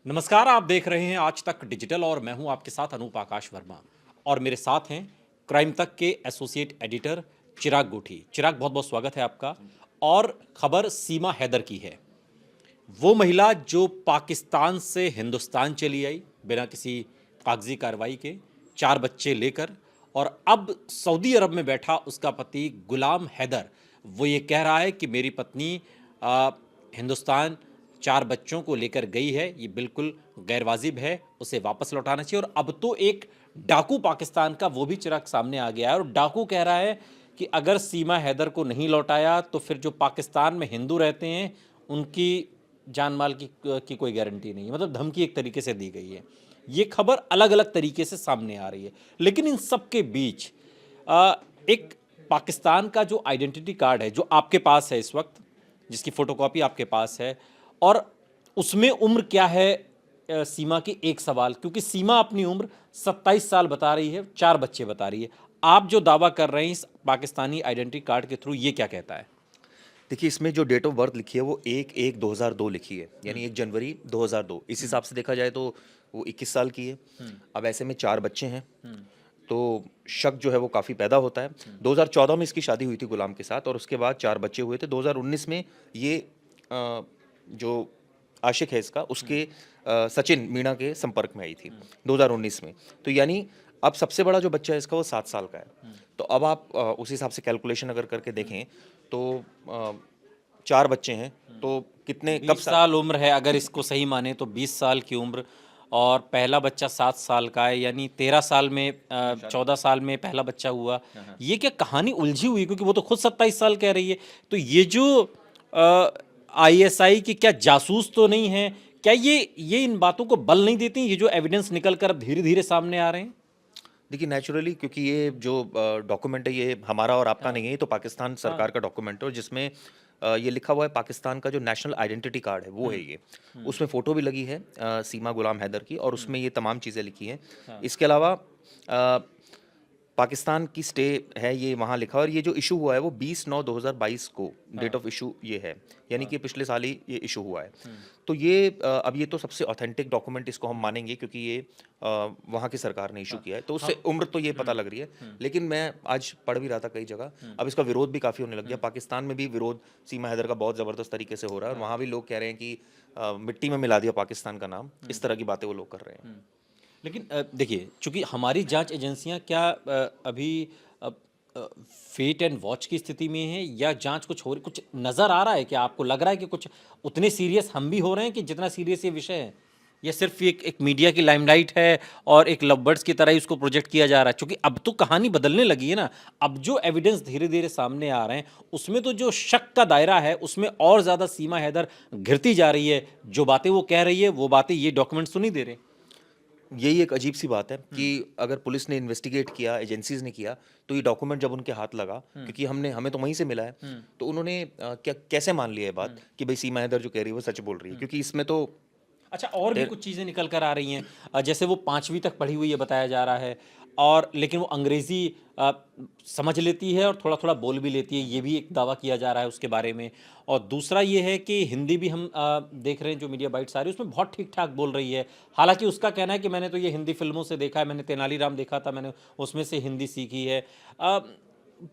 नमस्कार, आप देख रहे हैं आज तक डिजिटल और मैं हूं आपके साथ अनूप आकाश वर्मा। और मेरे साथ हैं क्राइम तक के एसोसिएट एडिटर चिराग गोठी। चिराग, बहुत बहुत स्वागत है आपका। और खबर सीमा हैदर की है। वो महिला जो पाकिस्तान से हिंदुस्तान चली आई बिना किसी कागजी कार्रवाई के, 4 बच्चे लेकर, और अब सऊदी अरब में बैठा उसका पति गुलाम हैदर वो ये कह रहा है कि मेरी पत्नी आ, हिंदुस्तान 4 बच्चों को लेकर गई है, ये बिल्कुल गैरवाजिब है, उसे वापस लौटाना चाहिए। और अब तो एक डाकू पाकिस्तान का वो भी चिराग सामने आ गया है, और डाकू कह रहा है कि अगर सीमा हैदर को नहीं लौटाया तो फिर जो पाकिस्तान में हिंदू रहते हैं उनकी जान माल की कोई गारंटी नहीं है। मतलब धमकी एक तरीके से दी गई है। ये खबर अलग अलग तरीके से सामने आ रही है, लेकिन इन सब के बीच एक पाकिस्तान का जो आइडेंटिटी कार्ड है जो आपके पास है इस वक्त, जिसकी फोटोकॉपी आपके पास है, और उसमें उम्र क्या है सीमा की, एक सवाल, क्योंकि सीमा अपनी उम्र 27 साल बता रही है, 4 बच्चे बता रही है। आप जो दावा कर रहे हैं इस पाकिस्तानी आइडेंटिटी कार्ड के थ्रू, ये क्या कहता है? देखिए, इसमें जो डेट ऑफ बर्थ लिखी है वो 1/1/2002 लिखी है, यानी 1 जनवरी 2002। इस हिसाब से देखा जाए तो वो 21 साल की है। अब ऐसे में 4 बच्चे हैं, तो शक जो है वो काफ़ी पैदा होता है। 2014 में इसकी शादी हुई थी गुलाम के साथ और उसके बाद 4 बच्चे हुए थे। 2019 में ये जो आशिक है इसका, उसके सचिन मीणा के संपर्क में आई थी 2019 में। तो यानी अब सबसे बड़ा जो बच्चा है इसका वो 7 साल का है। तो अब आप उस हिसाब से कैलकुलेशन अगर करके देखें तो 4 बच्चे हैं, तो कितने कब 20 साल उम्र है, अगर इसको सही माने तो 20 साल की उम्र, और पहला बच्चा 7 साल का है, यानी 13 साल में 14 साल में पहला बच्चा हुआ। ये क्या कहानी उलझी हुई, क्योंकि वो तो खुद 27 साल कह रही है। तो ये जो आईएसआई की क्या जासूस तो नहीं है? क्या ये इन बातों को बल नहीं देती, ये जो एविडेंस निकल कर अब धीरे धीरे सामने आ रहे हैं? देखिए, नेचुरली क्योंकि ये जो डॉक्यूमेंट है ये हमारा और आपका नहीं है, ये तो पाकिस्तान सरकार का डॉक्यूमेंट है और जिसमें ये लिखा हुआ है पाकिस्तान का जो नेशनल आइडेंटिटी कार्ड है वो है ये। उसमें फ़ोटो भी लगी है सीमा गुलाम हैदर की और उसमें ये तमाम चीज़ें लिखी हैं। इसके अलावा पाकिस्तान की स्टे है ये वहाँ लिखा है और ये जो इशू हुआ है वो 20/9/2022 को डेट ऑफ इशू ये है, यानी कि पिछले साल ही ये इशू हुआ है। तो ये अब ये तो सबसे ऑथेंटिक डॉक्यूमेंट इसको हम मानेंगे क्योंकि ये वहाँ की सरकार ने इशू किया है, तो उससे उम्र तो ये पता लग रही है। लेकिन मैं आज पढ़ भी रहा था कई जगह, अब इसका विरोध भी काफ़ी होने लग गया। पाकिस्तान में भी विरोध सीमा हैदर का बहुत ज़बरदस्त तरीके से हो रहा है और वहाँ भी लोग कह रहे हैं कि मिट्टी में मिला दिया पाकिस्तान का नाम, इस तरह की बातें वो लोग कर रहे हैं। लेकिन देखिए, चूंकि हमारी जांच एजेंसियां क्या अभी फेट एंड वॉच की स्थिति में है, या जांच कुछ नज़र आ रहा है? क्या आपको लग रहा है कि कुछ उतने सीरियस हम भी हो रहे हैं कि जितना सीरियस ये विषय है, या सिर्फ एक मीडिया की लाइमलाइट है और एक लवबर्ड्स की तरह ही उसको प्रोजेक्ट किया जा रहा है? क्योंकि अब तो कहानी बदलने लगी है ना। अब जो एविडेंस धीरे धीरे सामने आ रहे हैं उसमें तो जो शक का दायरा है उसमें और ज़्यादा सीमा हैदर घिरती जा रही है। जो बातें वो कह रही है वो बातें ये डॉक्यूमेंट्स तो नहीं दे रहे। यही एक अजीब सी बात है कि अगर पुलिस ने इन्वेस्टिगेट किया, एजेंसीज ने किया, तो ये डॉक्यूमेंट जब उनके हाथ लगा, क्योंकि हमें तो वहीं से मिला है, तो उन्होंने क्या कैसे मान लिया ये बात कि भाई सीमा हैदर जो कह रही है वो सच बोल रही है, क्योंकि इसमें तो अच्छा, और भी ढेर- कुछ चीज़ें निकल कर आ रही हैं। जैसे वो 5वीं तक पढ़ी हुई है बताया जा रहा है, और लेकिन वो अंग्रेज़ी समझ लेती है और थोड़ा थोड़ा बोल भी लेती है, ये भी एक दावा किया जा रहा है उसके बारे में। और दूसरा ये है कि हिंदी भी हम देख रहे हैं, जो मीडिया बाइट्स आ रही है उसमें बहुत ठीक ठाक बोल रही है। हालांकि उसका कहना है कि मैंने तो ये हिंदी फिल्मों से देखा है, मैंने तेनालीराम देखा था, मैंने उसमें से हिंदी सीखी है। अ,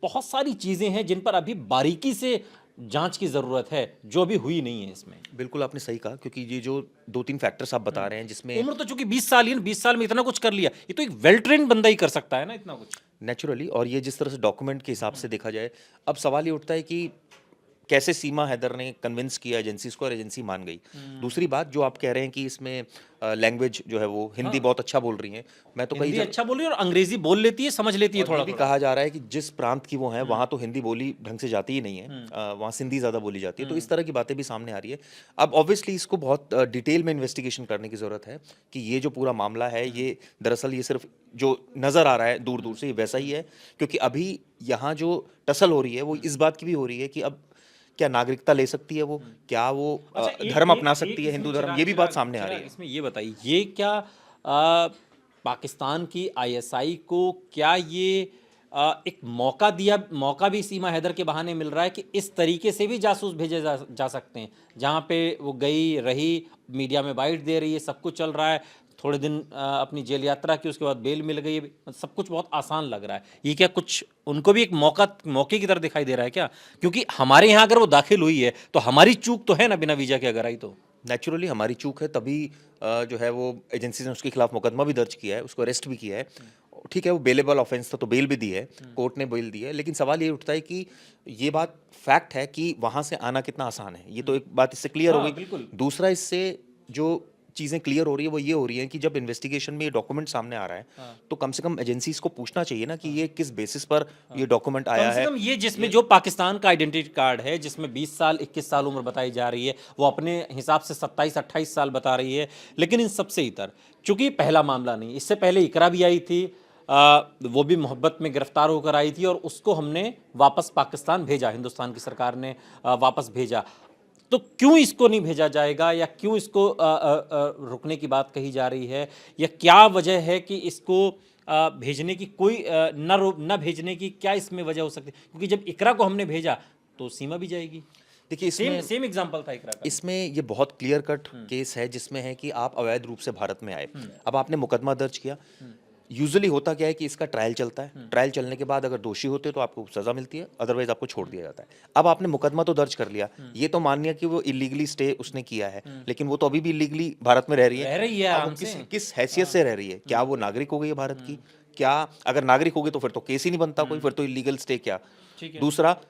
बहुत सारी चीज़ें हैं जिन पर अभी बारीकी से जांच की ज़रूरत है, जो अभी हुई नहीं है इसमें। बिल्कुल आपने सही कहा, क्योंकि ये जो 2-3 फैक्टर्स आप बता रहे हैं जिसमें उम्र तो चूंकि 20 साल ही है ना, 20 साल में इतना कुछ कर लिया, ये तो एक वेल ट्रेन बंदा ही कर सकता है ना इतना कुछ। नेचुरली, और ये जिस तरह से डॉक्यूमेंट के हिसाब से देखा जाए, अब सवाल ये उठता है कि कैसे सीमा हैदर ने कन्विंस किया एजेंसीज को और एजेंसी मान गई। दूसरी बात जो आप कह रहे हैं कि इसमें लैंग्वेज जो है वो हिंदी बहुत अच्छा बोल रही हैं, मैं तो कई हिंदी अच्छा बोल रही है और अंग्रेजी बोल लेती है, समझ लेती है और ये थोड़ा भी थोड़ा। कहा जा रहा है कि जिस प्रांत की वो हैं वहाँ तो हिंदी बोली ढंग से जाती ही नहीं है, वहाँ सिंधी ज़्यादा बोली जाती है, तो इस तरह की बातें भी सामने आ रही है। अब ऑब्वियसली इसको बहुत डिटेल में इन्वेस्टिगेशन करने की ज़रूरत है कि ये जो पूरा मामला है ये दरअसल ये सिर्फ जो नज़र आ रहा है दूर दूर से ये वैसा ही है, क्योंकि अभी यहाँ जो टसल हो रही है वो इस बात की भी हो रही है कि अब क्या नागरिकता ले सकती है वो, क्या वो अच्छा, एक धर्म एक अपना एक सकती है, इसमें हिंदू धर्म, चिराग ये भी बात चिराग सामने आ रही चिराग है। इसमें ये बताइए, ये क्या पाकिस्तान की आईएसआई को क्या ये एक मौका भी सीमा हैदर के बहाने मिल रहा है कि इस तरीके से भी जासूस भेजे जा सकते हैं, जहाँ पे वो गई रही मीडिया में बाइट दे रही है, सब कुछ चल रहा है, थोड़े दिन अपनी जेल यात्रा की, उसके बाद बेल मिल गई है, सब कुछ बहुत आसान लग रहा है। ये क्या कुछ उनको भी एक मौके की तरह दिखाई दे रहा है क्या? क्योंकि हमारे यहाँ अगर वो दाखिल हुई है तो हमारी चूक तो है ना, बिना वीजा के अगर आई तो। नेचुरली हमारी चूक है, तभी जो है वो एजेंसी ने उसके खिलाफ मुकदमा भी दर्ज किया है, उसको अरेस्ट भी किया है। ठीक है, वो बेलेबल ऑफेंस था तो बेल भी दी है, कोर्ट ने बेल दी है, लेकिन सवाल ये उठता है कि ये बात फैक्ट है कि वहाँ से आना कितना आसान है, ये तो एक बात इससे क्लियर हो हाँ, गई। बिल्कुल। दूसरा, इससे जो चीज़ें क्लियर हो रही है वो ये हो रही है कि जब इन्वेस्टिगेशन में ये डॉक्यूमेंट सामने आ रहा है तो कम से कम एजेंसीज को पूछना चाहिए ना कि ये किस बेसिस पर ये डॉक्यूमेंट आया कम से है। कम ये जिसमें जो पाकिस्तान का आइडेंटिटी कार्ड है, जिसमें 20 साल 21 साल उम्र बताई जा रही है, वो अपने हिसाब से 27-28 साल बता रही है। लेकिन इन सबसे इतर, चूंकि पहला मामला नहीं, इससे पहले इकरा भी आई थी, वो भी मोहब्बत में गिरफ्तार होकर आई थी और उसको हमने वापस पाकिस्तान भेजा, हिंदुस्तान की सरकार ने वापस भेजा। तो क्यों इसको नहीं भेजा जाएगा, या क्यों इसको रुकने की बात कही जा रही है, या क्या वजह है कि इसको भेजने की कोई न भेजने की क्या इसमें वजह हो सकती है? क्योंकि जब इकरा को हमने भेजा तो सीमा भी जाएगी। देखिए, इसमें सेम एग्जांपल था इकरा का। इसमें ये बहुत क्लियर कट केस है जिसमें है कि आप अवैध रूप से भारत में आए, अब आपने मुकदमा दर्ज किया। यूजुअली होता क्या है कि इसका ट्रायल चलता है, ट्रायल चलने के बाद अगर दोषी होते तो आपको सजा मिलती है, अदरवाइज आपको छोड़ दिया जाता है। अब आपने मुकदमा तो दर्ज कर लिया, ये तो मान लिया कि वो इलीगली स्टे उसने किया है, लेकिन वो तो अभी भी इलीगली भारत में रह रही है। रह रही है अब आराम वो से। किस हैसियत से रह रही है? क्या वो नागरिक हो गई है भारत की? क्या अगर नागरिक हो गई तो फिर तो केस ही नहीं बनता कोई, फिर तो इलीगल स्टे क्या। ठीक है। दूसरा,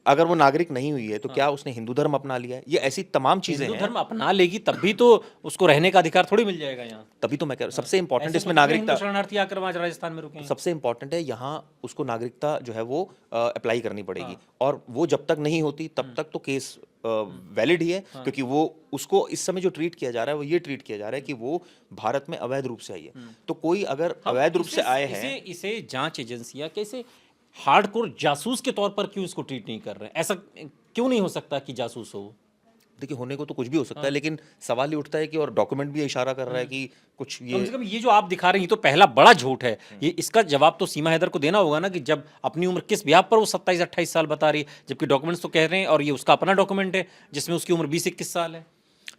अगर वो नागरिक नहीं हुई है तो क्या उसने हिंदू धर्म अपना लिया है? ये ऐसी तमाम चीजें हिंदू हैं। धर्म अपना लेगी तब भी तो उसको रहने का अधिकार थोड़ी मिल जाएगा यहाँ। तभी तो मैं कह रहा हूँ सबसे इंपॉर्टेंट ऐसे इसमें तो कितने नागरिकता, हिंदू शरणार्थी आकर वहाँ राजस्थान में रुके हैं। सबसे इंपॉर्टेंट है यहाँ उसको नागरिकता जो है वो अप्लाई करनी पड़ेगी, और वो जब तक नहीं होती तब तक तो केस वैलिड ही है, क्योंकि वो उसको इस समय जो ट्रीट किया जा रहा है वो ये ट्रीट किया जा रहा है कि वो भारत में अवैध रूप से आई है। तो कोई अगर अवैध रूप से आए हैं, इसे जांच एजेंसियां कैसे हार्डकोर जासूस के तौर पर क्यों इसको ट्रीट नहीं कर रहे हैं? ऐसा क्यों नहीं हो सकता कि जासूस हो? देखिए होने को तो कुछ भी हो सकता है, लेकिन सवाल ये उठता है कि और डॉक्यूमेंट भी ये इशारा कर रहा है कि कुछ कम से ये कम ये जो आप दिखा रहे हैं ये तो पहला बड़ा झूठ है। ये इसका जवाब तो सीमा हैदर को देना होगा ना, कि जब अपनी उम्र किस ब्याह पर वो 27-28 साल बता रही है, जबकि डॉक्यूमेंट्स तो कह रहे हैं, और ये उसका अपना डॉक्यूमेंट है जिसमें उसकी उम्र 20-21 साल है।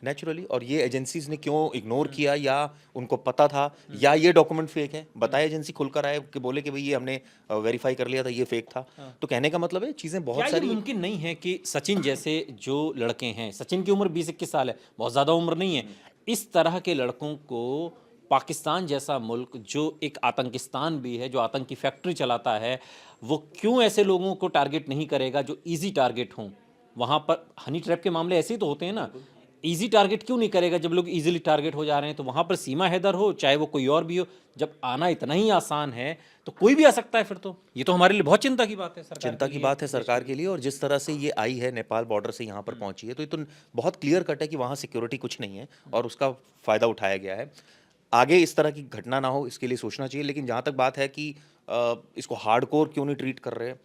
नेचुरली, और ये एजेंसीज ने क्यों इग्नोर किया, या उनको पता था, या ये डॉक्यूमेंट फेक है? बताए एजेंसी खुलकर आए कि बोले कि भाई ये हमने वेरीफाई कर लिया था, ये फेक था। तो कहने का मतलब है चीजें बहुत क्या ये सारी। मुमकिन नहीं है कि सचिन जैसे जो लड़के हैं, सचिन की उम्र 20-21 साल है, बहुत ज़्यादा उम्र नहीं है, इस तरह के लड़कों को पाकिस्तान जैसा मुल्क जो एक आतंकिस्तान भी है, जो आतंक की फैक्ट्री चलाता है, वो क्यों ऐसे लोगों को टारगेट नहीं करेगा जो इजी टारगेट हों? वहाँ पर हनी ट्रैप के मामले ऐसे ही तो होते हैं ना। इजी टारगेट क्यों नहीं करेगा जब लोग इजीली टारगेट हो जा रहे हैं? तो वहाँ पर सीमा हैदर हो, चाहे वो कोई और भी हो, जब आना इतना ही आसान है तो कोई भी आ सकता है फिर तो। ये तो हमारे लिए बहुत चिंता की बात है, सरकार चिंता के की लिए, बात है देश सरकार के के लिए, और जिस तरह से ये आई है नेपाल बॉर्डर से यहाँ पर पहुंची है, तो ये तो बहुत क्लियर कट है कि वहाँ सिक्योरिटी कुछ नहीं है और उसका फायदा उठाया गया है। आगे इस तरह की घटना ना हो इसके लिए सोचना चाहिए, लेकिन जहाँ तक बात है कि इसको हार्डकोर क्यों नहीं ट्रीट कर रहे हैं,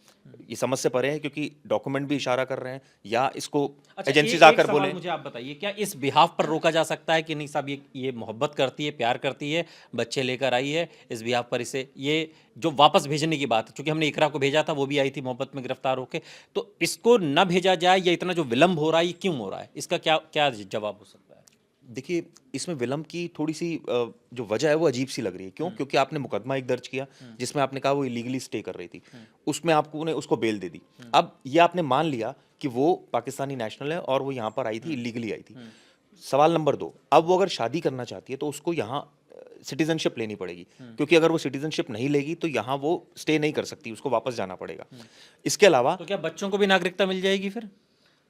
ये समझ से परे है, क्योंकि डॉक्यूमेंट भी इशारा कर रहे हैं, या इसको अच्छा, एजेंसीज एक आकर सवाल बोले। मुझे आप बताइए, क्या इस बिहाफ पर रोका जा सकता है कि नहीं साहब, ये मोहब्बत करती है, प्यार करती है, बच्चे लेकर आई है, इस बिहाफ पर इसे ये जो वापस भेजने की बात है, चूंकि हमने इकरा को भेजा था, वो भी आई थी मोहब्बत में गिरफ्तार होकर, तो इसको न भेजा जाए, या इतना जो विलंब हो रहा है ये क्यों हो रहा है? इसका क्या क्या जवाब हो सकता है? देखिए, इसमें विलंब की थोड़ी सी जो वजह है वो अजीब सी लग रही है। क्यों? क्योंकि आपने मुकदमा एक दर्ज किया जिसमें आपने कहा वो इलीगली स्टे कर रही थी, उसमें आपको ने उसको बेल दे दी। अब ये आपने मान लिया कि वो पाकिस्तानी नेशनल है और वो यहाँ पर आई थी, इलीगली आई थी। सवाल नंबर 2, अब वो अगर शादी करना चाहती है तो उसको यहाँ सिटीजनशिप लेनी पड़ेगी, क्योंकि अगर वो सिटीजनशिप नहीं लेगी तो यहाँ वो स्टे नहीं कर सकती, उसको वापस जाना पड़ेगा। इसके अलावा तो क्या बच्चों को भी नागरिकता मिल जाएगी फिर?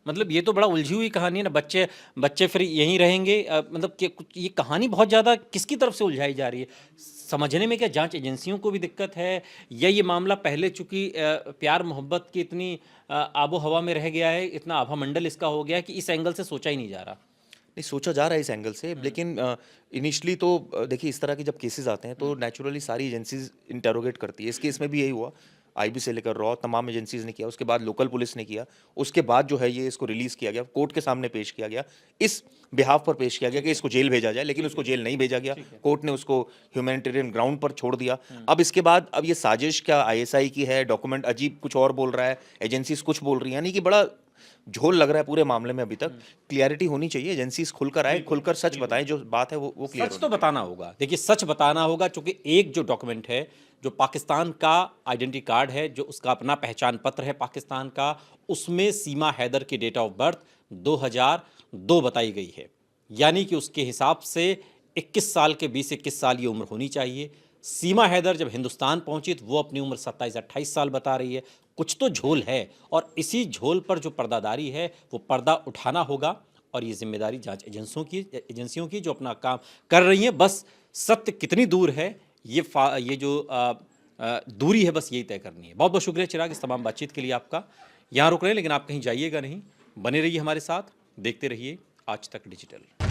मतलब ये तो बड़ा उलझी हुई कहानी है ना। बच्चे बच्चे फिर यहीं रहेंगे, मतलब कि ये कहानी बहुत ज़्यादा किसकी तरफ से उलझाई जा रही है? समझने में क्या जांच एजेंसियों को भी दिक्कत है, या ये मामला पहले चूंकि प्यार मोहब्बत की इतनी आबो हवा में रह गया है, इतना आभा मंडल इसका हो गया है कि इस एंगल से सोचा ही नहीं जा रहा? नहीं, सोचा जा रहा है इस एंगल से, लेकिन इनिशियली तो देखिए इस तरह के जब केसेस आते हैं तो नेचुरली सारी एजेंसीज इंटेरोगेट करती है। इस केस में भी यही हुआ, आईबी से लेकर रॉ तमाम एजेंसीज ने किया, उसके बाद लोकल पुलिस ने किया, उसके बाद जो है ये इसको रिलीज किया गया, कोर्ट के सामने पेश किया गया, इस बिहाफ पर पेश किया गया कि इसको जेल भेजा जाए, लेकिन उसको जेल नहीं भेजा गया, कोर्ट ने उसको ह्यूमैनिटेरियन ग्राउंड पर छोड़ दिया। अब इसके बाद अब ये साजिश क्या आईएसआई की है, डॉक्यूमेंट अजीब कुछ और बोल रहा है, एजेंसीज कुछ बोल रही हैं, यानी कि बड़ा झोल लग रहा है पूरे मामले में। अभी तक क्लियरिटी होनी चाहिए, एजेंसीज खुलकर आए, खुलकर सच बताएं, जो बात है वो क्लियर सच तो बताना होगा। देखिए सच बताना होगा, क्योंकि एक जो डॉक्यूमेंट है, जो पाकिस्तान का आइडेंटिटी कार्ड है, जो उसका अपना पहचान पत्र है पाकिस्तान का, उसमें सीमा हैदर की डेट ऑफ बर्थ 2002 बताई गई है। यानी कि उसके हिसाब से 21 साल के 20-21 साल ये उम्र होनी चाहिए। सीमा हैदर जब हिंदुस्तान पहुंची तो वो अपनी उम्र 27-28 साल बता रही है। कुछ तो झोल है, और इसी झोल पर जो पर्दादारी है वो पर्दा उठाना होगा, और ये जिम्मेदारी जांच एजेंसियों की जो अपना काम कर रही हैं। बस सत्य कितनी दूर है, ये जो दूरी है, बस यही तय करनी है। बहुत बहुत शुक्रिया चिराग इस तमाम बातचीत के लिए आपका। यहाँ रुक रहे हैं, लेकिन आप कहीं जाइएगा नहीं, बने रहिए हमारे साथ, देखते रहिए आज तक डिजिटल।